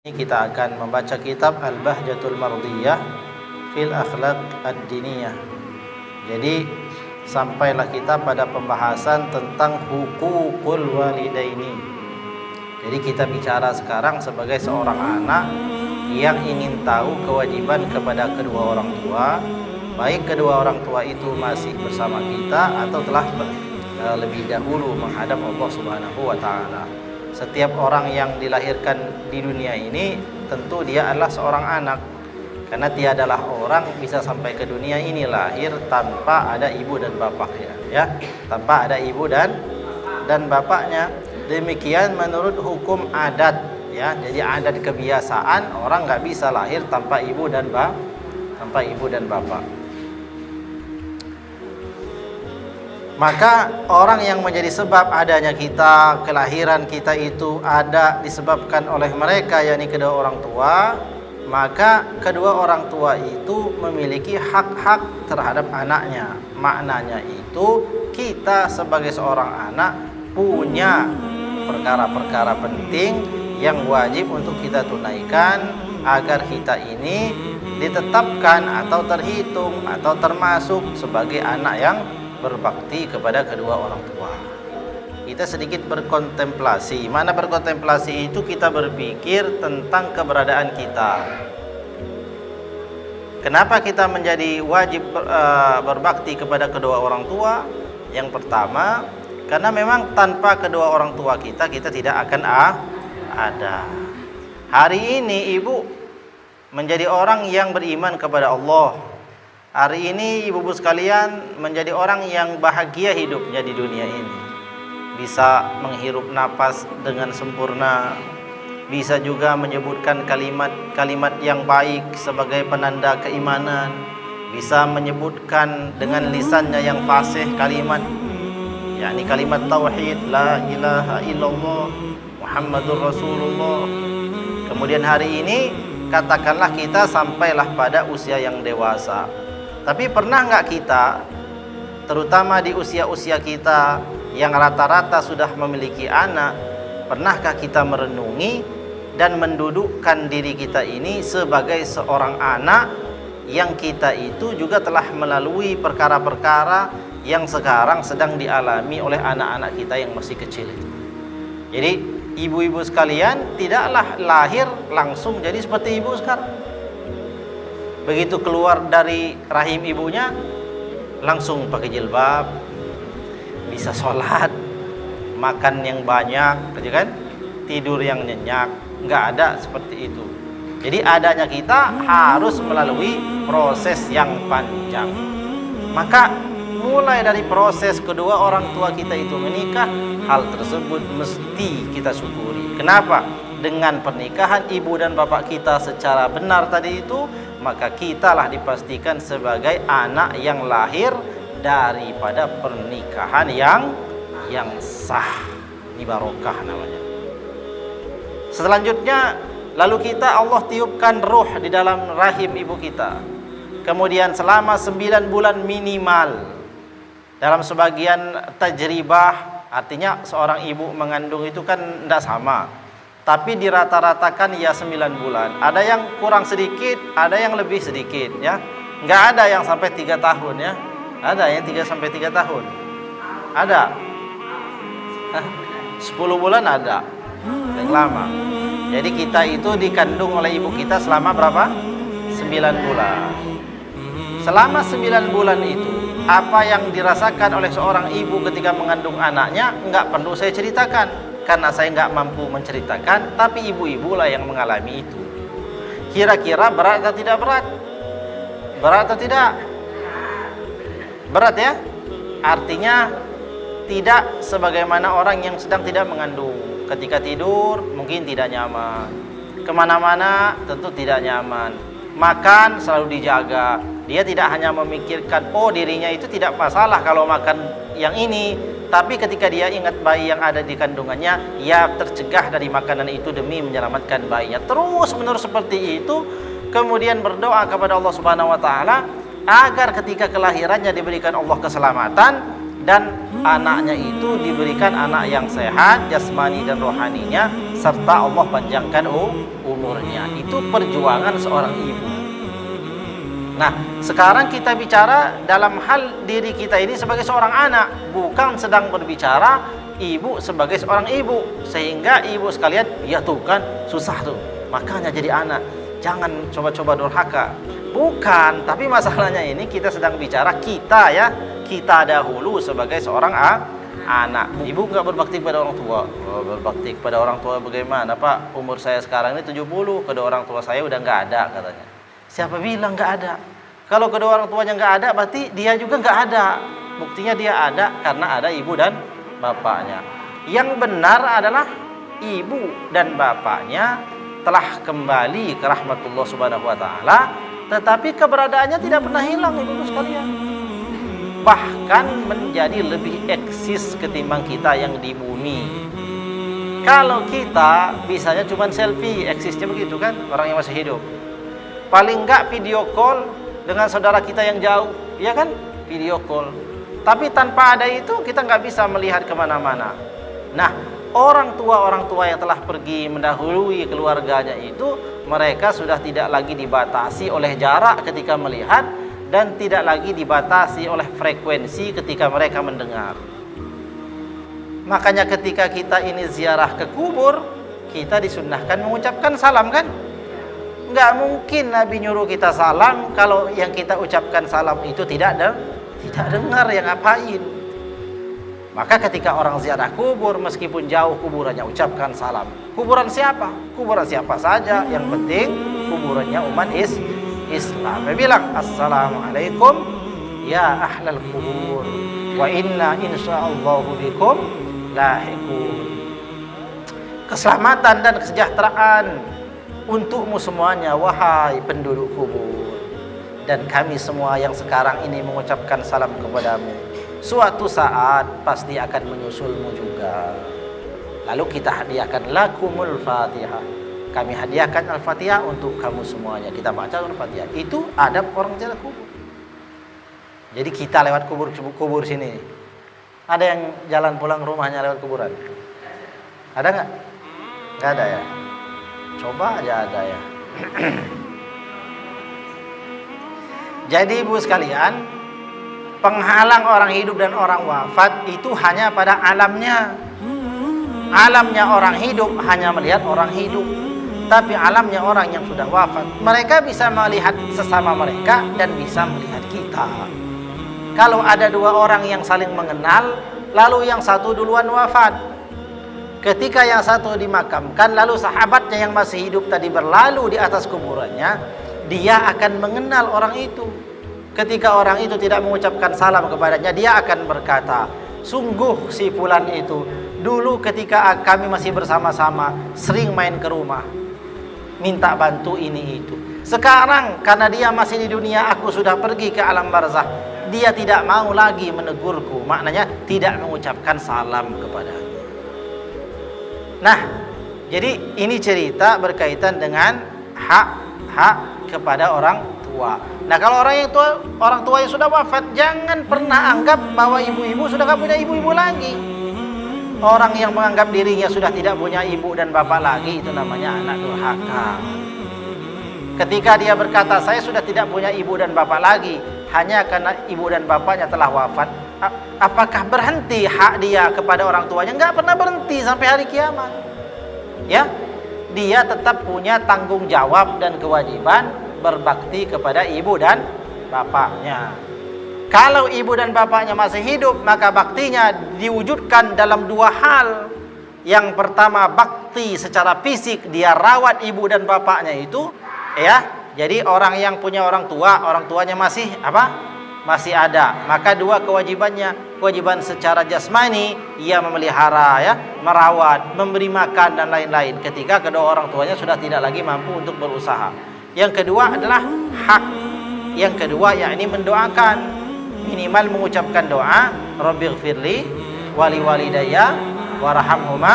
Ini kita akan membaca kitab Al-Bahjatul Mardiyah fil Akhlaq Ad-Diniyah. Jadi sampailah kita pada pembahasan tentang hukukul walidaini. Jadi kita bicara sekarang sebagai seorang anak yang ingin tahu kewajiban kepada kedua orang tua, baik kedua orang tua itu masih bersama kita atau telah lebih dahulu menghadap Allah Subhanahu wa taala. Setiap orang yang dilahirkan di dunia ini tentu dia adalah seorang anak, karena tiadalah orang bisa sampai ke dunia ini lahir tanpa ada ibu dan bapaknya, ya, tanpa ada ibu dan bapaknya. Demikian menurut hukum adat, ya. Jadi adat kebiasaan orang nggak bisa lahir tanpa ibu dan bapak. Maka orang yang menjadi sebab adanya kita, kelahiran kita itu ada disebabkan oleh mereka, yakni kedua orang tua. Maka kedua orang tua itu memiliki hak-hak terhadap anaknya. Maknanya itu kita sebagai seorang anak punya perkara-perkara penting yang wajib untuk kita tunaikan agar kita ini ditetapkan atau terhitung atau termasuk sebagai anak yang berbakti kepada kedua orang tua. Kita sedikit berkontemplasi. Mana berkontemplasi itu kita berpikir tentang keberadaan kita. Kenapa kita menjadi wajib berbakti kepada kedua orang tua? Yang pertama, karena memang tanpa kedua orang tua kita tidak akan ada. Hari ini ibu menjadi orang yang beriman kepada Allah. Hari ini ibu-ibu sekalian menjadi orang yang bahagia hidupnya di dunia ini. Bisa menghirup napas dengan sempurna, bisa juga menyebutkan kalimat-kalimat yang baik sebagai penanda keimanan, bisa menyebutkan dengan lisannya yang fasih kalimat, yakni kalimat tauhid, la ilaha illallah Muhammadur Rasulullah. Kemudian hari ini katakanlah kita sampailah pada usia yang dewasa. Tapi pernah nggak kita, terutama di usia-usia kita yang rata-rata sudah memiliki anak, pernahkah kita merenungi dan mendudukkan diri kita ini sebagai seorang anak yang kita itu juga telah melalui perkara-perkara yang sekarang sedang dialami oleh anak-anak kita yang masih kecil itu. Jadi ibu-ibu sekalian tidaklah lahir langsung jadi seperti ibu sekarang. Begitu keluar dari rahim ibunya langsung pakai jilbab, bisa sholat, makan yang banyak, kan? Tidur yang nyenyak. Nggak ada seperti itu. Jadi adanya kita harus melalui proses yang panjang. Maka mulai dari proses kedua orang tua kita itu menikah, hal tersebut mesti kita syukuri. Kenapa? Dengan pernikahan ibu dan bapak kita secara benar tadi itu, maka kitalah dipastikan sebagai anak yang lahir daripada pernikahan yang sah. Ini barokah namanya. Selanjutnya, lalu kita Allah tiupkan ruh di dalam rahim ibu kita. Kemudian selama 9 bulan minimal. Dalam sebagian tajribah, artinya seorang ibu mengandung itu kan tidak sama, tapi dirata-ratakan ya 9 bulan. Ada yang kurang sedikit, ada yang lebih sedikit, ya. Nggak ada yang sampai 3 tahun, ya. Ada yang 3 sampai 3 tahun. Ada. 10 bulan ada. Yang lama. Jadi kita itu dikandung oleh ibu kita selama berapa? 9 bulan. Selama 9 bulan itu, apa yang dirasakan oleh seorang ibu ketika mengandung anaknya nggak perlu saya ceritakan, karena saya nggak mampu menceritakan, tapi ibu-ibu lah yang mengalami itu. Kira-kira berat atau tidak berat? Berat atau tidak? Berat, ya? Artinya tidak sebagaimana orang yang sedang tidak mengandung. Ketika tidur mungkin tidak nyaman, kemana-mana tentu tidak nyaman, makan selalu dijaga. Dia tidak hanya memikirkan, oh dirinya itu tidak masalah kalau makan yang ini, tapi ketika dia ingat bayi yang ada di kandungannya, ia tercegah dari makanan itu demi menyelamatkan bayinya. Terus menerus seperti itu, kemudian berdoa kepada Allah Subhanahu wa taala agar ketika kelahirannya diberikan Allah keselamatan dan anaknya itu diberikan anak yang sehat jasmani dan rohaninya serta Allah panjangkan umurnya. Itu perjuangan seorang ibu. Nah, sekarang kita bicara dalam hal diri kita ini sebagai seorang anak, bukan sedang berbicara ibu sebagai seorang ibu. Sehingga ibu sekalian, ya tuh kan susah tuh, makanya jadi anak. Jangan coba-coba durhaka. Bukan, tapi masalahnya ini kita sedang bicara kita ya, kita dahulu sebagai seorang anak. Ibu nggak berbakti pada orang tua. Oh, berbakti kepada orang tua bagaimana Pak? Umur saya sekarang ini 70, kedua orang tua saya udah nggak ada katanya. Siapa bilang nggak ada? Kalau kedua orang tuanya nggak ada, berarti dia juga nggak ada. Buktinya dia ada karena ada ibu dan bapaknya. Yang benar adalah ibu dan bapaknya telah kembali ke rahmatullah subhanahu wa ta'ala, tetapi keberadaannya tidak pernah hilang ibu sekalian. Bahkan menjadi lebih eksis ketimbang kita yang di bumi. Kalau kita bisanya cuma selfie, eksisnya begitu kan, orang yang masih hidup. Paling enggak video call dengan saudara kita yang jauh, ya kan, video call. Tapi tanpa ada itu kita nggak bisa melihat kemana-mana. Nah, orang tua yang telah pergi mendahului keluarganya itu, mereka sudah tidak lagi dibatasi oleh jarak ketika melihat, dan tidak lagi dibatasi oleh frekuensi ketika mereka mendengar. Makanya ketika kita ini ziarah ke kubur, kita disunnahkan mengucapkan salam kan? Nggak mungkin Nabi nyuruh kita salam kalau yang kita ucapkan salam itu tidak dengar yang ngapain. Maka ketika orang ziarah kubur, meskipun jauh kuburannya, ucapkan salam. Kuburan siapa? Kuburan siapa saja, yang penting kuburannya umat Islam. Dia bilang, assalamualaikum ya ahlal kubur, wa inna insyaallahu bikum lahiqun. Keselamatan dan kesejahteraan untukmu semuanya, wahai penduduk kubur. Dan kami semua yang sekarang ini mengucapkan salam kepadamu, suatu saat pasti akan menyusulmu juga. Lalu kita hadiahkan lakumul fatihah. Kami hadiahkan al-fatihah untuk kamu semuanya. Kita baca al-fatihah. Itu adab orang ziarah kubur. Jadi kita lewat kubur sini. Ada yang jalan pulang rumahnya lewat kuburan? Ada nggak? Nggak ada ya? Coba aja ada ya. Jadi ibu sekalian, penghalang orang hidup dan orang wafat itu hanya pada alamnya. Alamnya orang hidup hanya melihat orang hidup. Tapi alamnya orang yang sudah wafat, mereka bisa melihat sesama mereka dan bisa melihat kita. Kalau ada dua orang yang saling mengenal, lalu yang satu duluan wafat, ketika yang satu dimakamkan, lalu sahabatnya yang masih hidup tadi berlalu di atas kuburannya, dia akan mengenal orang itu. Ketika orang itu tidak mengucapkan salam kepadanya, dia akan berkata, sungguh si fulan itu dulu ketika kami masih bersama-sama sering main ke rumah, minta bantu ini itu. Sekarang karena dia masih di dunia, aku sudah pergi ke alam barzah, dia tidak mau lagi menegurku, maknanya tidak mengucapkan salam kepadanya. Nah, jadi ini cerita berkaitan dengan hak kepada orang tua. Nah, kalau orang tua yang sudah wafat, jangan pernah anggap bahwa ibu-ibu sudah gak punya ibu-ibu lagi. Orang yang menganggap dirinya sudah tidak punya ibu dan bapak lagi, itu namanya anak durhaka. Ketika dia berkata, saya sudah tidak punya ibu dan bapak lagi, hanya karena ibu dan bapaknya telah wafat, apakah berhenti hak dia kepada orang tuanya? Enggak pernah berhenti sampai hari kiamat. Ya, dia tetap punya tanggung jawab dan kewajiban berbakti kepada ibu dan bapaknya. Kalau ibu dan bapaknya masih hidup, maka baktinya diwujudkan dalam dua hal. Yang pertama, bakti secara fisik, dia rawat ibu dan bapaknya itu, ya. Jadi orang yang punya orang tuanya masih masih ada, maka dua kewajibannya. Kewajiban secara jasmani, ia memelihara, ya, merawat, memberi makan dan lain-lain ketika kedua orang tuanya sudah tidak lagi mampu untuk berusaha. Yang kedua adalah hak. Yang kedua yakni mendoakan, minimal mengucapkan doa, Rabbighfirli wali walidayya warhamhuma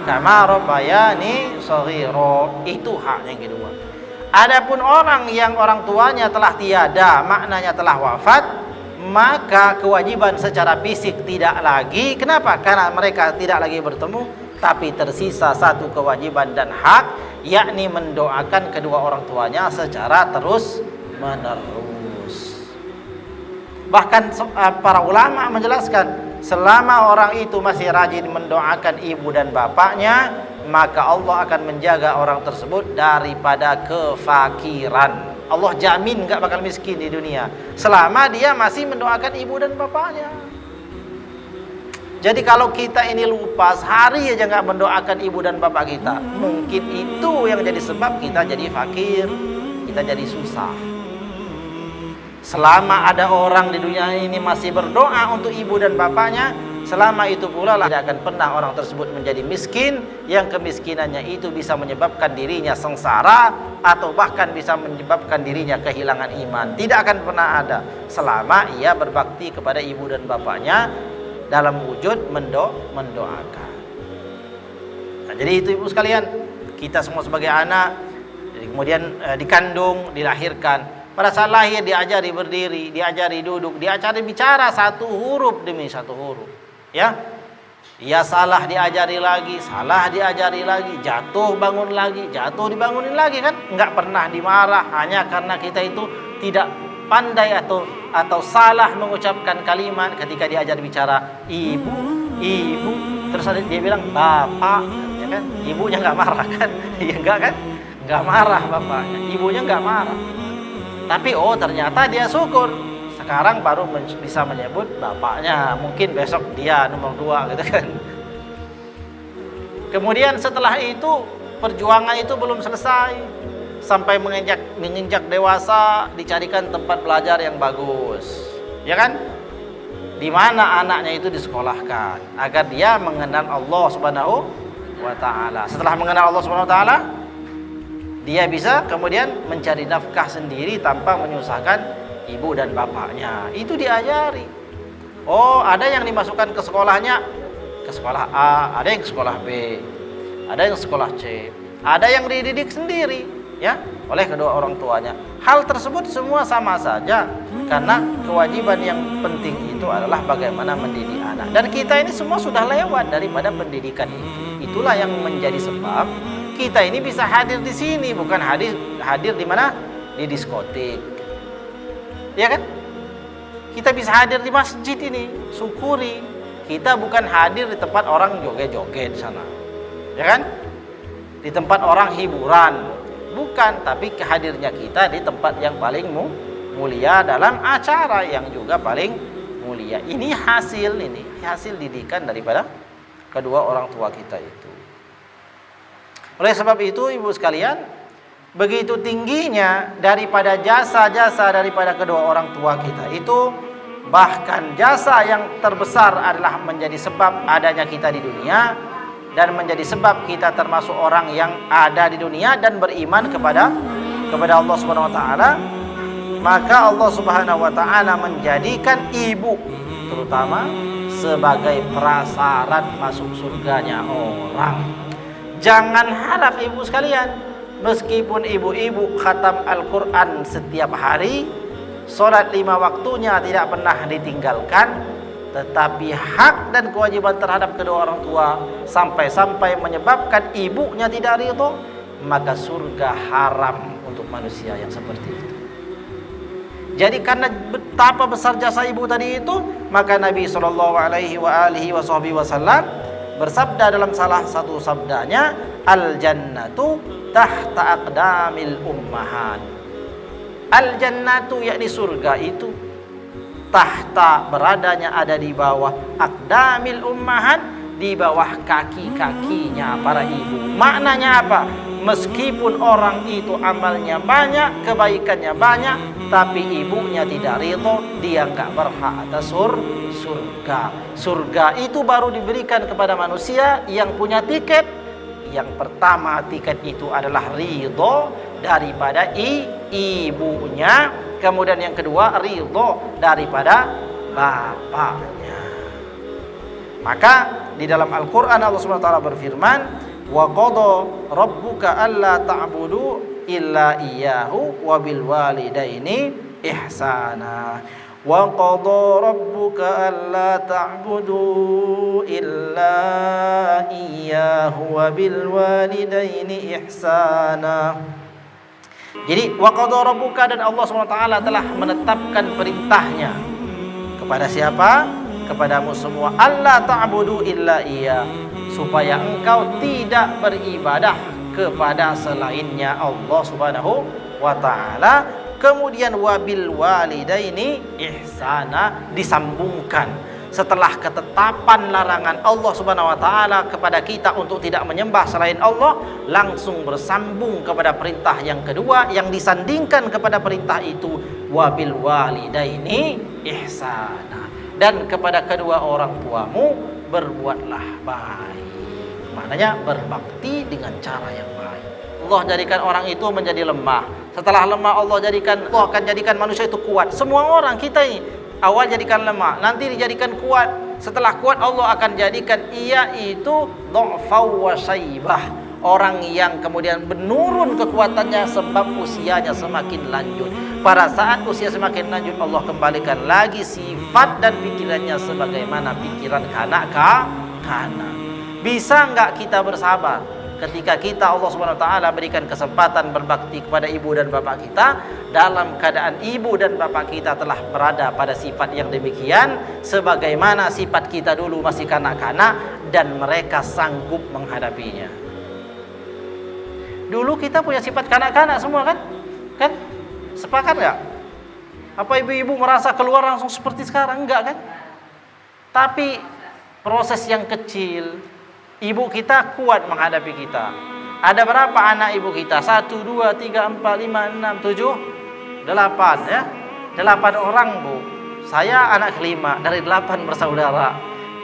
kama rabbayani shaghira. Itu hak yang kedua. Adapun orang yang orang tuanya telah tiada, maknanya telah wafat, maka kewajiban secara fisik tidak lagi. Kenapa? Karena mereka tidak lagi bertemu. tapi tersisa satu kewajiban dan hak, yakni mendoakan kedua orang tuanya secara terus menerus. Bahkan para ulama menjelaskan, selama orang itu masih rajin mendoakan ibu dan bapaknya, maka Allah akan menjaga orang tersebut daripada kefakiran. Allah jamin gak bakal miskin di dunia selama dia masih mendoakan ibu dan bapaknya. Jadi kalau kita ini lupa, sehari aja gak mendoakan ibu dan bapak kita, mungkin itu yang jadi sebab kita jadi fakir, kita jadi susah. Selama ada orang di dunia ini masih berdoa untuk ibu dan bapaknya, selama itu pula tidak akan pernah orang tersebut menjadi miskin, yang kemiskinannya itu bisa menyebabkan dirinya sengsara atau bahkan bisa menyebabkan dirinya kehilangan iman. Tidak akan pernah ada selama ia berbakti kepada ibu dan bapaknya dalam wujud mendoakan. Nah, jadi itu ibu sekalian, kita semua sebagai anak, kemudian dikandung, dilahirkan. Pada saat lahir diajari berdiri, diajari duduk, diajari bicara satu huruf demi satu huruf. Ya, ia salah diajari lagi, salah diajari lagi, jatuh bangun lagi, jatuh dibangunin lagi kan? Enggak pernah dimarah hanya karena kita itu tidak pandai atau salah mengucapkan kalimat ketika diajar bicara ibu, terus dia bilang bapak, ya kan? Ibunya nggak marah kan? Ya enggak kan? Nggak marah bapaknya, ibunya nggak marah. Tapi ternyata dia syukur. Sekarang baru bisa menyebut bapaknya, mungkin besok dia nomor 2 gitu kan. Kemudian setelah itu perjuangan itu belum selesai. Sampai menginjak dewasa, dicarikan tempat belajar yang bagus, ya kan? Di mana anaknya itu disekolahkan agar dia mengenal Allah Subhanahu wa taala. Setelah mengenal Allah Subhanahu wa taala, dia bisa kemudian mencari nafkah sendiri tanpa menyusahkan ibu dan bapaknya. Itu diajari. Ada yang dimasukkan ke sekolahnya, ke sekolah A, ada yang ke sekolah B, ada yang sekolah C, ada yang dididik sendiri, ya, oleh kedua orang tuanya. Hal tersebut semua sama saja, karena kewajiban yang penting itu adalah bagaimana mendidik anak. Dan kita ini semua sudah lewat daripada pendidikan itu. Itulah yang menjadi sebab kita ini bisa hadir di sini, bukan hadir di mana? Di diskotik. Ya kan? Kita bisa hadir di masjid ini, syukuri. Kita bukan hadir di tempat orang joget-joget di sana. Ya kan? Di tempat orang hiburan. Bukan, tapi hadirnya kita di tempat yang paling mulia dalam acara yang juga paling mulia. Ini hasil didikan daripada kedua orang tua kita itu. Oleh sebab itu ibu sekalian, begitu tingginya daripada jasa-jasa daripada kedua orang tua kita itu, bahkan jasa yang terbesar adalah menjadi sebab adanya kita di dunia dan menjadi sebab kita termasuk orang yang ada di dunia dan beriman kepada Allah Subhanahu wa taala. Maka Allah Subhanahu wa taala menjadikan ibu terutama sebagai prasyarat masuk surganya orang. Jangan harap ibu sekalian, meskipun ibu-ibu khatam Al-Quran setiap hari, sholat 5 waktunya tidak pernah ditinggalkan, tetapi hak dan kewajiban terhadap kedua orang tua sampai-sampai menyebabkan ibunya tidak ridho, maka surga haram untuk manusia yang seperti itu. Jadi karena betapa besar jasa ibu tadi itu, maka Nabi SAW bersabda dalam salah satu sabdanya, al-jannatu tahta aqdamil ummahat. Al-jannatu yakni surga itu tahta beradanya ada di bawah aqdamil ummahat, di bawah kaki-kakinya para ibu. Maknanya apa? Meskipun orang itu amalnya banyak, kebaikannya banyak, tapi ibunya tidak ridho, dia enggak berhak atas surga. Surga itu baru diberikan kepada manusia yang punya tiket. Yang pertama tiket itu adalah ridho daripada ibunya. Kemudian yang kedua ridho daripada bapaknya. Maka di dalam Al-Quran Allah SWT berfirman, wa qada rabbuka alla ta'budu illa iyyahu wa bil walidaini ihsana Wa qadha rabbuka alla ta'budu illa iyyahu wa bil walidaini ihsana. Jadi wa qadha rabbuka, dan Allah SWT telah menetapkan perintahnya kepada siapa? Kepadamu semua, alla ta'budu illa iya, supaya engkau tidak beribadah kepada selainnya Allah Subhanahu wa taala. Kemudian wabil walidaini ihsana, disambungkan setelah ketetapan larangan Allah Subhanahu wa taala kepada kita untuk tidak menyembah selain Allah, langsung bersambung kepada perintah yang kedua yang disandingkan kepada perintah itu, wabil walidaini ihsana, dan kepada kedua orang tuamu berbuatlah baik. Maknanya berbakti dengan cara yang baik. Allah jadikan orang itu menjadi lemah. Setelah lemah Allah akan jadikan manusia itu kuat. Semua orang kita ini awal jadikan lemah, nanti dijadikan kuat. Setelah kuat Allah akan jadikan ia itu dha'fa wa syaibah, orang yang kemudian menurun kekuatannya sebab usianya semakin lanjut. Pada saat usia semakin lanjut, Allah kembalikan lagi sifat dan pikirannya sebagaimana pikiran kanak-kanak. Bisa enggak kita bersabar ketika kita Allah Subhanahu wa taala berikan kesempatan berbakti kepada ibu dan bapak kita, dalam keadaan ibu dan bapak kita telah berada pada sifat yang demikian sebagaimana sifat kita dulu masih kanak-kanak dan mereka sanggup menghadapinya. Dulu kita punya sifat kanak-kanak semua kan? Kan? Sepakat enggak? Apa ibu-ibu merasa keluar langsung seperti sekarang? Enggak kan? Tapi proses yang kecil, ibu kita kuat menghadapi kita. Ada berapa anak ibu kita? 1, 2, 3, 4, 5, 6, 7, 8 ya. 8 orang bu. Saya anak kelima dari 8 bersaudara.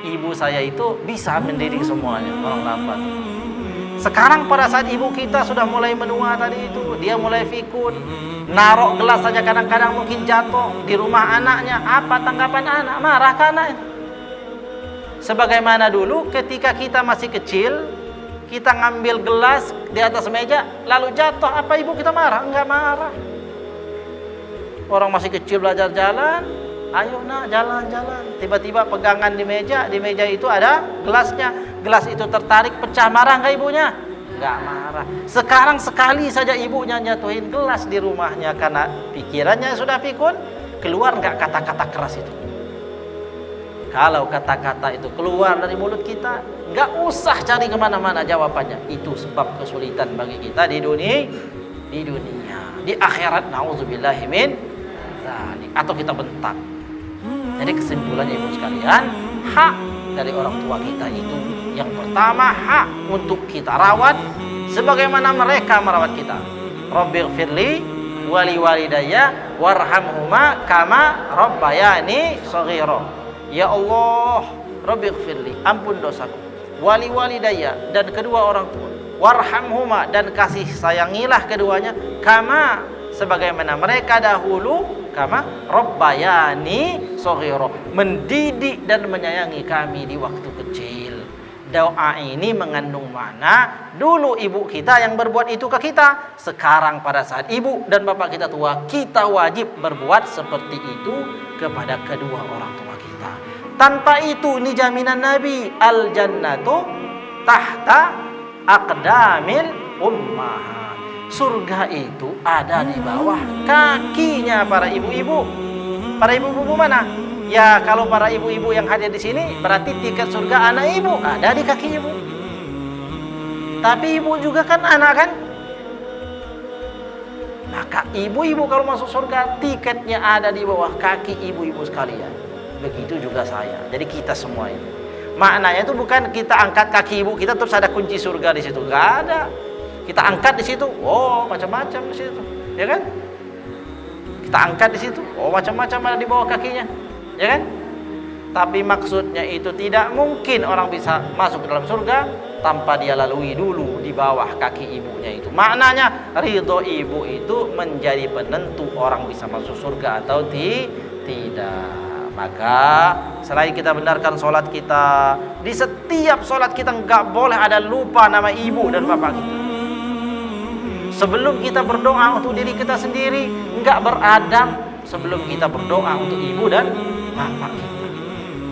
Ibu saya itu bisa mendidik semuanya, orang 8. Sekarang pada saat ibu kita sudah mulai menua tadi itu, dia mulai fikun, narok gelas saja kadang-kadang mungkin jatuh di rumah anaknya. Apa tanggapan anak? Marah ke anaknya? Sebagaimana dulu ketika kita masih kecil, kita ngambil gelas di atas meja lalu jatuh, apa ibu kita marah? Enggak marah. Orang masih kecil belajar jalan, ayo nak jalan-jalan. Tiba-tiba pegangan di meja itu ada gelasnya. Gelas itu tertarik pecah, marah enggak ibunya? Enggak marah. Sekarang sekali saja ibunya nyatuin gelas di rumahnya karena pikirannya sudah pikun, keluar enggak kata-kata keras itu? Kalau kata-kata itu keluar dari mulut kita, nggak usah cari kemana-mana jawabannya. Itu sebab kesulitan bagi kita di dunia, di akhirat. Nauzubillahi min dzalik. Atau kita bentak. Jadi kesimpulannya ibu sekalian, hak dari orang tua kita itu yang pertama hak untuk kita rawat sebagaimana mereka merawat kita. Rabbighfirli wali walidayya warhamhuma kama rabbayani shaghira. Ya Allah, Rabbighfirli, ampun dosaku, wali walidayya, dan kedua orang tua, warhamhuma, dan kasih sayangilah keduanya, kama, sebagaimana mereka dahulu, kama rabbayani shaghira, mendidik dan menyayangi kami di waktu kecil. Doa ini mengandung makna dulu ibu kita yang berbuat itu ke kita, sekarang pada saat ibu dan bapak kita tua, kita wajib berbuat seperti itu kepada kedua orang tua kita. Tanpa itu ini jaminan Nabi, al jannatu tahta aqdamil ummahat. Surga itu ada di bawah kakinya para ibu-ibu. Para ibu-ibu mana? Ya kalau para ibu-ibu yang hadir di sini berarti tiket surga anak ibu ada di kaki ibu. Tapi ibu juga kan anak kan? Maka ibu-ibu kalau masuk surga tiketnya ada di bawah kaki ibu-ibu sekalian. Begitu juga saya. Jadi kita semua ini. Maknanya itu bukan kita angkat kaki ibu kita terus ada kunci surga di situ. Enggak ada. Kita angkat di situ, oh macam-macam di situ, ya kan? Kita angkat di situ, oh macam-macam ada di bawah kakinya, ya kan? Tapi maksudnya itu tidak mungkin orang bisa masuk ke dalam surga tanpa dia lalui dulu di bawah kaki ibunya itu. Maknanya ridho ibu itu menjadi penentu orang bisa masuk surga atau tidak. Maka selain kita benarkan sholat kita, di setiap sholat kita nggak boleh ada lupa nama ibu dan bapak kita. Sebelum kita berdoa untuk diri kita sendiri, enggak beradab sebelum kita berdoa untuk ibu dan bapak kita.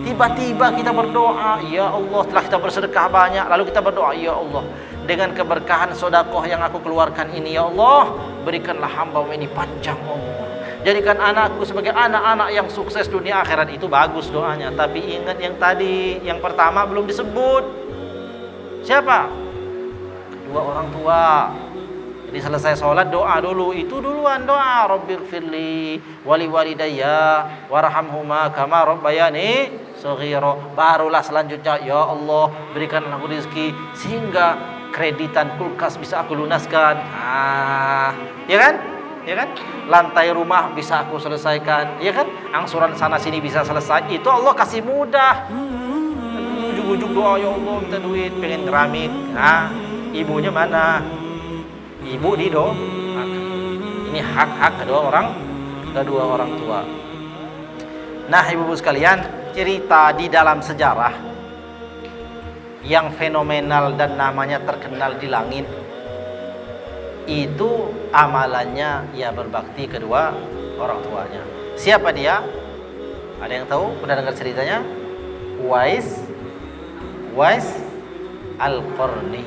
Tiba-tiba kita berdoa, ya Allah, setelah kita bersedekah banyak, lalu kita berdoa, ya Allah, dengan keberkahan sedekah yang aku keluarkan ini, ya Allah, berikanlah hamba ini panjang umur. Jadikan anakku sebagai anak-anak yang sukses dunia akhirat. Itu bagus doanya. Tapi ingat yang tadi, yang pertama belum disebut. Siapa? Kedua orang tua. Jadi selesai sholat doa dulu. Itu duluan doa. Rabbighfirli wali walidayya warhamhuma kama rabbayani shaghira. Barulah selanjutnya, ya Allah, berikanlah aku rezeki sehingga kreditan kulkas bisa aku lunaskan. Ya kan? Ya kan? Lantai rumah bisa aku selesaikan, ya kan? Angsuran sana sini bisa selesai. Itu Allah kasih mudah. Ujung-ujung doa, ya Allah minta duit, pengen keramik. Nah, ibunya mana? Ibu didoakan. Ini hak-hak kedua orang tua. Nah, ibu-ibu sekalian, cerita di dalam sejarah yang fenomenal dan namanya terkenal di langit, itu amalannya ya berbakti kedua orang tuanya. Siapa dia? Ada yang tahu? Pernah dengar ceritanya? Uwais Al-Qarni.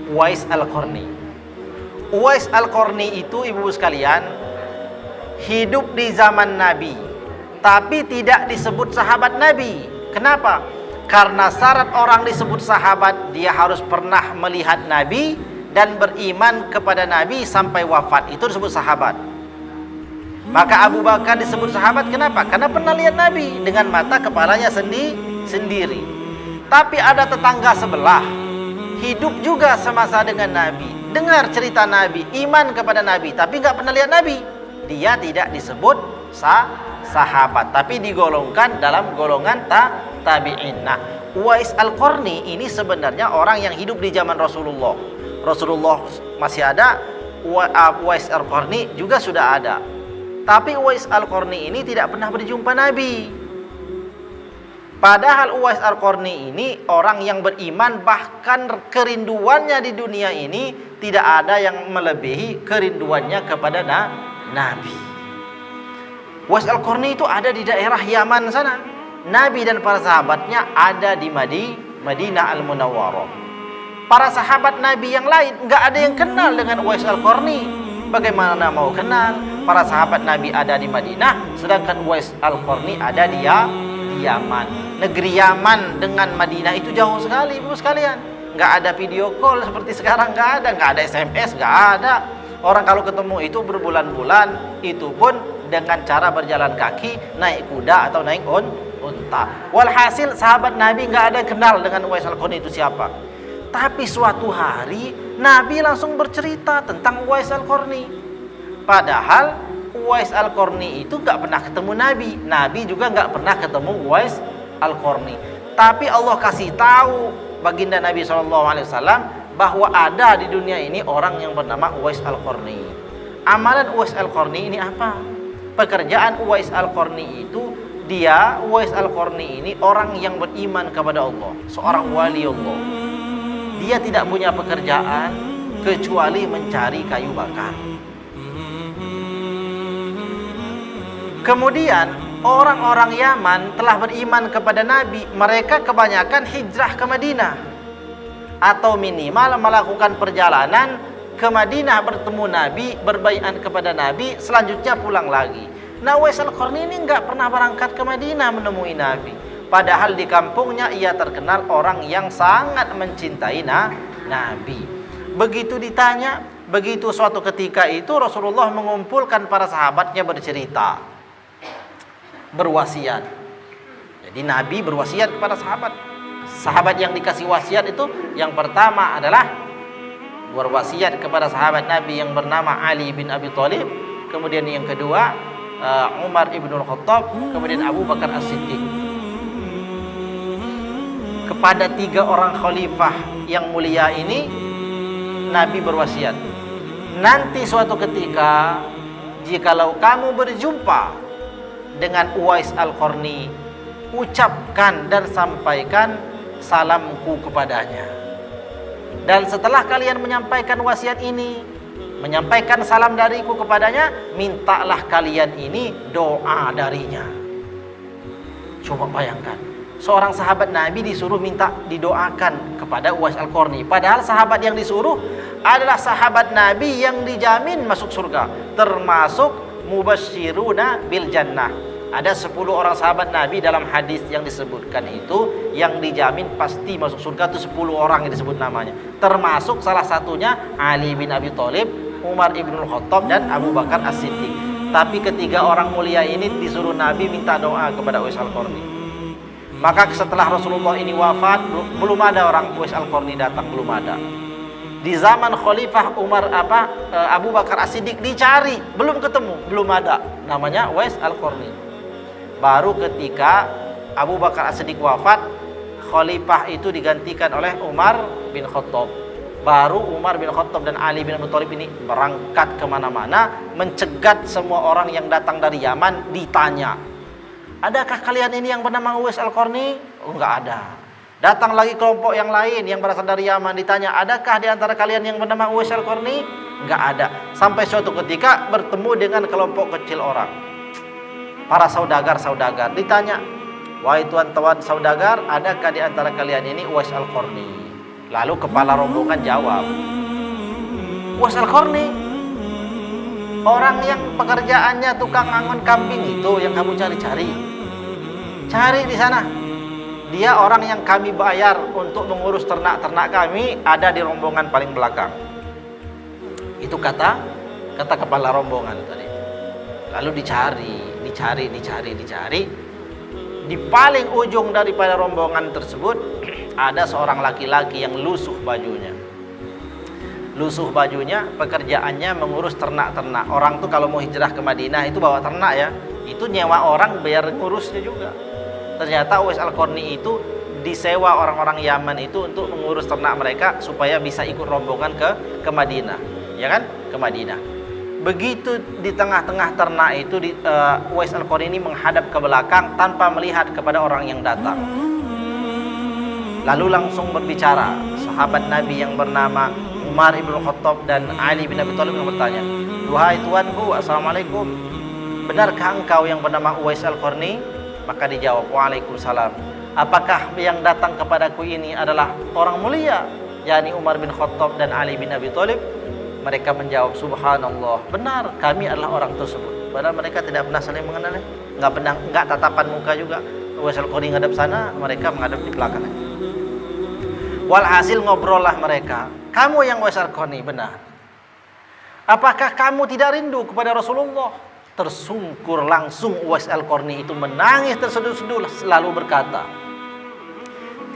Uwais Al-Qarni. Uwais Al-Qarni itu, ibu sekalian, hidup di zaman Nabi, tapi tidak disebut sahabat Nabi. Kenapa? Karena syarat orang disebut sahabat, dia harus pernah melihat Nabi dan beriman kepada Nabi sampai wafat. Itu disebut sahabat. Maka Abu Bakar disebut sahabat. Kenapa? Karena pernah lihat Nabi dengan mata kepalanya sendiri. Tapi ada tetangga sebelah, hidup juga semasa dengan Nabi, dengar cerita Nabi, iman kepada Nabi, tapi nggak pernah lihat Nabi. Dia tidak disebut sahabat, tapi digolongkan dalam golongan tabi'in. Nah, Uwais Al-Qarni ini sebenarnya orang yang hidup di zaman Rasulullah masih ada, Uwais Al-Qarni juga sudah ada. Tapi Uwais Al-Qarni ini tidak pernah berjumpa Nabi. Padahal Uwais Al-Qarni ini orang yang beriman, bahkan kerinduannya di dunia ini tidak ada yang melebihi kerinduannya kepada Nabi. Uwais Al-Qarni itu ada di daerah Yaman sana. Nabi dan para sahabatnya ada di Madinah Al-Munawwarah. Para sahabat Nabi yang lain nggak ada yang kenal dengan Uwais Al-Qarni. Bagaimana mau kenal? Para sahabat Nabi ada di Madinah, sedangkan Uwais Al-Qarni ada di Yaman. Negeri Yaman dengan Madinah itu jauh sekali, ibu sekalian. Nggak ada video call seperti sekarang, nggak ada SMS, nggak ada. Orang kalau ketemu itu berbulan-bulan, itu pun dengan cara berjalan kaki, naik kuda atau naik unta. Walhasil sahabat Nabi nggak ada yang kenal dengan Uwais Al-Qarni itu siapa. Tapi suatu hari Nabi langsung bercerita tentang Uwais Al-Qarni. Padahal Uwais Al-Qarni itu nggak pernah ketemu Nabi. Nabi juga nggak pernah ketemu Uwais Al-Qarni. Tapi Allah kasih tahu baginda Nabi SAW bahwa ada di dunia ini orang yang bernama Uwais Al-Qarni. Amalan Uwais Al-Qarni ini apa? Pekerjaan Uwais Al-Qarni itu, Uwais Al-Qarni ini orang yang beriman kepada Allah, seorang wali Allah. Dia tidak punya pekerjaan kecuali mencari kayu bakar. Kemudian orang-orang Yaman telah beriman kepada Nabi. Mereka kebanyakan hijrah ke Madinah, atau minimal melakukan perjalanan ke Madinah bertemu Nabi, berbaiat kepada Nabi, selanjutnya pulang lagi. Nah, Uwais Al-Qarni ini nggak pernah berangkat ke Madinah menemui Nabi. Padahal di kampungnya ia terkenal orang yang sangat mencintai Nabi. Begitu ditanya, begitu suatu ketika itu Rasulullah mengumpulkan para sahabatnya bercerita, berwasiat. Jadi Nabi berwasiat kepada sahabat. Sahabat yang dikasih wasiat itu yang pertama adalah berwasiat kepada sahabat Nabi yang bernama Ali bin Abi Thalib. Kemudian yang kedua Umar ibn Khattab. Kemudian Abu Bakar As-Siddiq. Kepada 3 orang khalifah yang mulia ini Nabi berwasiat, nanti suatu ketika jikalau kamu berjumpa dengan Uwais Al-Qarni, ucapkan dan sampaikan salamku kepadanya. Dan setelah kalian menyampaikan wasiat ini, menyampaikan salam dariku kepadanya, mintalah kalian ini doa darinya. Coba bayangkan, seorang sahabat Nabi disuruh minta didoakan kepada Uwais Al-Qarni, padahal sahabat yang disuruh adalah sahabat Nabi yang dijamin masuk surga, termasuk mubasyiruna bil jannah. Ada 10 orang sahabat Nabi dalam hadis yang disebutkan itu yang dijamin pasti masuk surga itu 10 orang yang disebut namanya. Termasuk salah satunya Ali bin Abi Thalib, Umar ibn Khattab dan Abu Bakar As-Siddiq. Tapi ketiga orang mulia ini disuruh Nabi minta doa kepada Uwais Al-Qarni. Maka setelah Rasulullah ini wafat, belum ada orang Uwais Al-Qarni datang, belum ada. Di zaman Khalifah Abu Bakar As-Siddiq dicari, belum ketemu, belum ada. Namanya Uwais Al-Qarni. Baru ketika Abu Bakar As-Siddiq wafat, Khalifah itu digantikan oleh Umar bin Khattab. Baru Umar bin Khattab dan Ali bin Abi Thalib ini berangkat kemana-mana, mencegat semua orang yang datang dari Yaman, ditanya, adakah kalian ini yang bernama Uwais Al-Qarni? Oh, enggak ada. Datang lagi kelompok yang lain yang berasal dari Yaman, ditanya, adakah di antara kalian yang bernama Uwais Al-Qarni? Enggak ada. Sampai suatu ketika bertemu dengan kelompok kecil orang, para saudagar-saudagar, ditanya, wahai tuan-tuan saudagar, adakah di antara kalian ini Uwais Al-Qarni? Lalu kepala rombongan jawab, Uwais Al-Qarni, orang yang pekerjaannya tukang angon kambing itu yang kamu cari-cari. Cari di sana. Dia orang yang kami bayar untuk mengurus ternak-ternak kami, ada di rombongan paling belakang. Itu kata kepala rombongan tadi. Lalu dicari. Di paling ujung daripada rombongan tersebut ada seorang laki-laki yang lusuh bajunya. Pekerjaannya mengurus ternak-ternak. Orang tuh kalau mau hijrah ke Madinah itu bawa ternak ya, itu nyewa orang bayar ngurusnya juga. Ternyata Uwais Al-Qarni itu disewa orang-orang Yaman itu untuk mengurus ternak mereka supaya bisa ikut rombongan ke Madinah, ya kan? Ke Madinah. Begitu di tengah-tengah ternak itu Uwais Al-Qarni ini menghadap ke belakang tanpa melihat kepada orang yang datang. Lalu langsung berbicara. Sahabat Nabi yang bernama Umar ibn Khattab dan Ali bin Abi Thalib yang bertanya, duhai tuanku, assalamualaikum, benarkah engkau yang bernama Uwais Al-Qarni? Maka dijawab, waalaikumsalam. Apakah yang datang kepadaku ini adalah orang mulia, yakni Umar bin Khattab dan Ali bin Abi Thalib? Mereka menjawab, subhanallah, benar, kami adalah orang tersebut. Padahal mereka tidak pernah saling mengenal, enggak tatapan muka juga. Uwais Al-Qarni ngadep sana, mereka menghadap di belakang. Walhasil ngobrol lah mereka, kamu yang Uwais Al-Qarni, benar. Apakah kamu tidak rindu kepada Rasulullah? Tersungkur langsung Uwais Al-Qarni itu menangis terseduh-seduh, lalu berkata,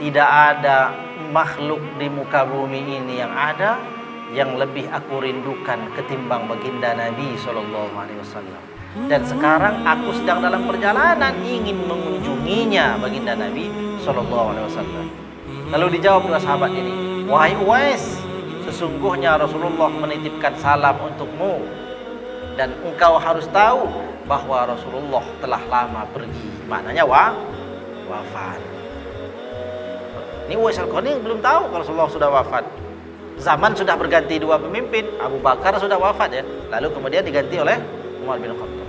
tidak ada makhluk di muka bumi ini yang ada yang lebih aku rindukan ketimbang baginda Nabi SAW. Dan sekarang aku sedang dalam perjalanan ingin mengunjunginya, baginda Nabi SAW. Lalu dijawab dua sahabat ini, wahai Uwais, sesungguhnya Rasulullah menitipkan salam untukmu, dan engkau harus tahu bahwa Rasulullah telah lama pergi. Maknanya wafat. Ini Uwais Al-Qarni belum tahu kalau Rasulullah sudah wafat. Zaman sudah berganti dua pemimpin. Abu Bakar sudah wafat ya. Lalu kemudian diganti oleh Umar bin Khattab.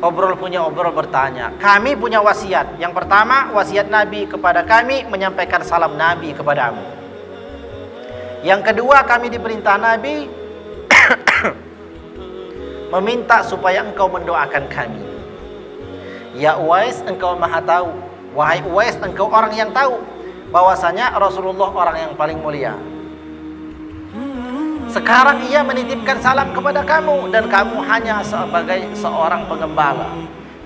Obrol bertanya. Kami punya wasiat. Yang pertama, wasiat Nabi kepada kami menyampaikan salam Nabi kepadamu. Yang kedua, kami diperintah Nabi meminta supaya engkau mendoakan kami. Ya Uwais, engkau maha tahu. Wahai Uwais, engkau orang yang tahu bahwasanya Rasulullah orang yang paling mulia. Sekarang ia menitipkan salam kepada kamu, dan kamu hanya sebagai seorang pengembala.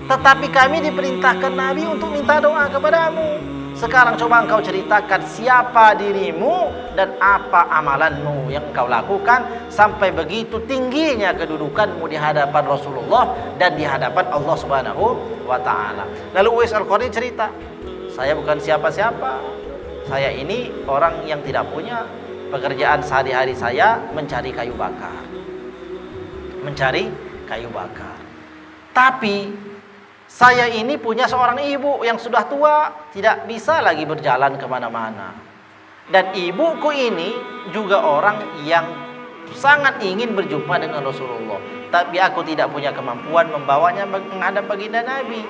Tetapi kami diperintahkan Nabi untuk minta doa kepadamu. Sekarang coba engkau ceritakan siapa dirimu dan apa amalanmu yang engkau lakukan sampai begitu tingginya kedudukanmu di hadapan Rasulullah dan di hadapan Allah Subhanahu wa taala. Lalu Uwais Al-Qarni cerita, saya bukan siapa-siapa. Saya ini orang yang tidak punya pekerjaan sehari-hari, saya mencari kayu bakar. Tapi saya ini punya seorang ibu yang sudah tua, tidak bisa lagi berjalan kemana-mana. Dan ibuku ini juga orang yang sangat ingin berjumpa dengan Rasulullah, tapi aku tidak punya kemampuan membawanya menghadap baginda Nabi.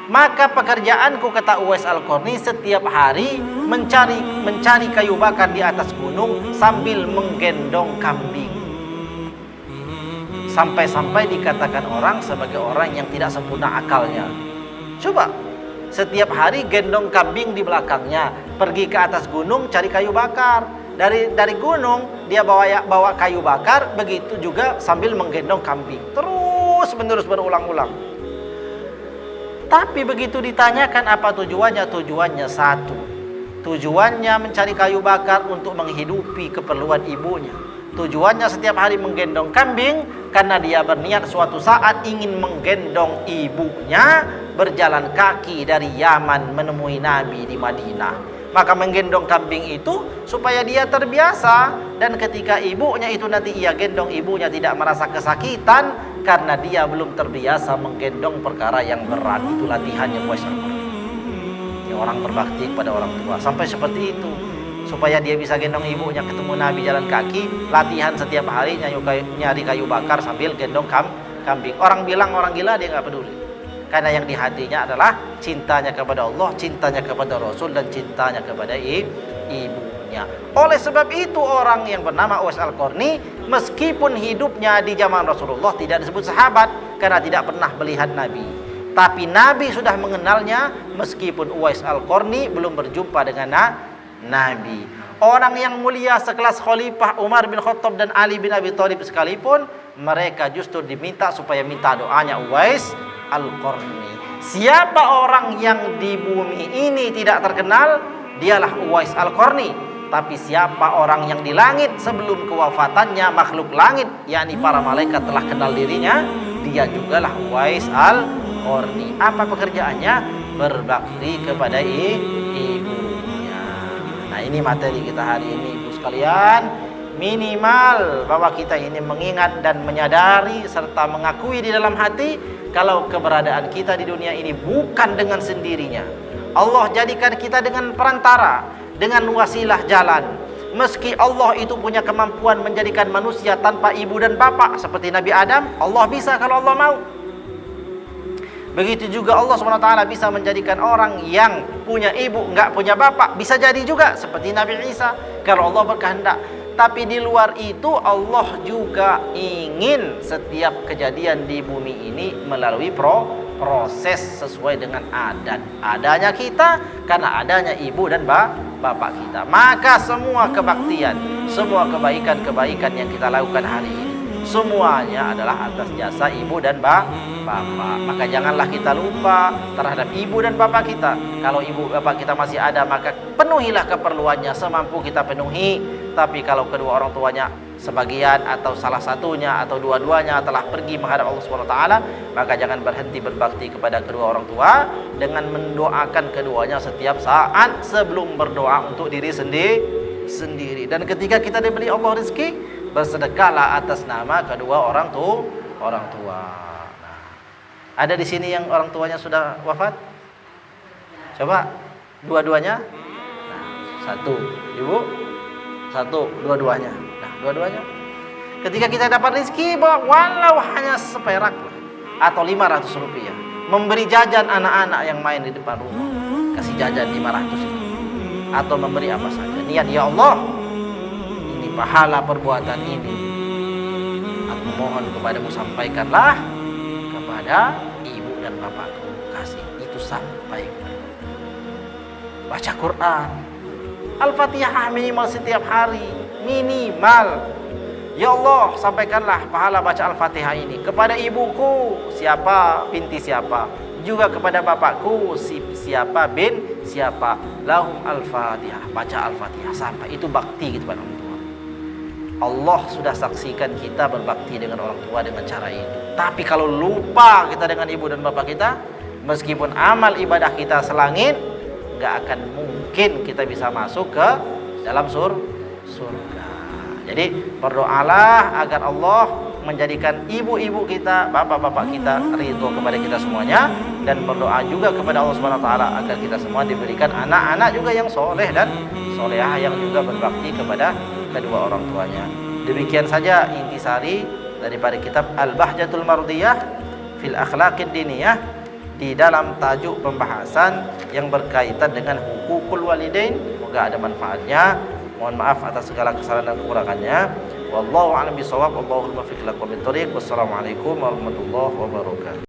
Maka pekerjaanku, kata Uwais Al-Qarni, setiap hari mencari kayu bakar di atas gunung sambil menggendong kambing. Sampai-sampai dikatakan orang sebagai orang yang tidak sempurna akalnya. Coba, setiap hari gendong kambing di belakangnya, pergi ke atas gunung cari kayu bakar. Dari gunung dia bawa kayu bakar, begitu juga sambil menggendong kambing. Terus menerus berulang-ulang. Tapi begitu ditanyakan apa tujuannya, tujuannya satu. Tujuannya mencari kayu bakar untuk menghidupi keperluan ibunya. Tujuannya setiap hari menggendong kambing karena dia berniat suatu saat ingin menggendong ibunya berjalan kaki dari Yaman menemui Nabi di Madinah. Maka menggendong kambing itu supaya dia terbiasa, dan ketika ibunya itu nanti ia gendong, ibunya tidak merasa kesakitan karena dia belum terbiasa menggendong perkara yang berat. Itu latihannya Uwais Al-Qarni. Ini orang berbakti kepada orang tua sampai seperti itu, supaya dia bisa gendong ibunya ketemu Nabi jalan kaki. Latihan setiap hari nyari kayu bakar sambil gendong kambing. Orang bilang orang gila, dia nggak peduli. Karena yang di hatinya adalah cintanya kepada Allah, cintanya kepada Rasul, dan cintanya kepada ibunya. Oleh sebab itu orang yang bernama Uwais Al-Qarni, meskipun hidupnya di zaman Rasulullah tidak disebut sahabat karena tidak pernah melihat Nabi, tapi Nabi sudah mengenalnya meskipun Uwais Al-Qarni belum berjumpa dengan Nabi. Orang yang mulia sekelas Khalifah Umar bin Khattab dan Ali bin Abi Thalib sekalipun, mereka justru diminta supaya minta doanya Uwais Al-Qarni. Siapa orang yang di bumi ini tidak terkenal, dialah Uwais Al-Qarni. Tapi siapa orang yang di langit sebelum kewafatannya makhluk langit, yakni para malaikat, telah kenal dirinya, dia jugalah Uwais Al-Qarni. Apa pekerjaannya? Berbakti kepada ibunya. Nah, ini materi kita hari ini, ibu sekalian. Minimal bahwa kita ini mengingat dan menyadari serta mengakui di dalam hati kalau keberadaan kita di dunia ini bukan dengan sendirinya. Allah jadikan kita dengan perantara, dengan wasilah jalan. Meski Allah itu punya kemampuan menjadikan manusia tanpa ibu dan bapak seperti Nabi Adam, Allah bisa kalau Allah mau. Begitu juga Allah SWT bisa menjadikan orang yang punya ibu nggak punya bapak, bisa jadi juga seperti Nabi Isa kalau Allah berkehendak. Tapi di luar itu Allah juga ingin setiap kejadian di bumi ini melalui proses sesuai dengan adat. Adanya kita karena adanya ibu dan bapak kita. Maka semua kebaktian, semua kebaikan-kebaikan yang kita lakukan hari ini, semuanya adalah atas jasa ibu dan bapak. Maka janganlah kita lupa terhadap ibu dan bapak kita. Kalau ibu bapak kita masih ada, maka penuhilah keperluannya semampu kita penuhi. Tapi kalau kedua orang tuanya sebagian atau salah satunya atau dua-duanya telah pergi menghadap Allah SWT, maka jangan berhenti berbakti kepada kedua orang tua dengan mendoakan keduanya setiap saat sebelum berdoa untuk diri sendiri. Dan ketika kita diberi Allah rezeki, bersedekahlah atas nama kedua orang tua. Nah, ada di sini yang orang tuanya sudah wafat? Coba dua-duanya. Nah, satu ibu, satu dua-duanya. Nah, dua-duanya. Ketika kita dapat rezeki, walau hanya seperak atau 500 rupiah, memberi jajan anak-anak yang main di depan rumah, kasih jajan 500 itu, atau memberi apa saja. Niat, ya Allah, ini pahala perbuatan ini, aku mohon kepadamu sampaikanlah kepada ibu dan bapakku. Kasih itu sampai. Baca Quran, Al-Fatihah minimal setiap hari, minimal. Ya Allah, sampaikanlah pahala baca Al-Fatihah ini kepada ibuku siapa binti siapa, juga kepada bapakku siapa bin siapa, lahum Al-Fatihah, baca Al-Fatihah sampai. Itu bakti kepada orang tua. Allah sudah saksikan kita berbakti dengan orang tua dengan cara itu. Tapi kalau lupa kita dengan ibu dan bapak kita, meskipun amal ibadah kita selangit, gak akan mungkin kita bisa masuk ke dalam surga. Jadi berdoalah agar Allah menjadikan ibu-ibu kita, bapak-bapak kita ridho kepada kita semuanya, dan berdoa juga kepada Allah SWT agar kita semua diberikan anak-anak juga yang soleh dan solehah yang juga berbakti kepada kedua orang tuanya. Demikian saja intisari daripada kitab Al-Bahjatul Mardiyah fil Akhlaqid Diniyah di dalam tajuk pembahasan yang berkaitan dengan hukukul walidain. Semoga ada manfaatnya. Mohon maaf atas segala kesalahan dan kekurangannya. Wallahu a'lam bishawab. Wallahul muwaffiq ila aqwamit thoriq. Wassalamualaikum warahmatullahi wabarakatuh.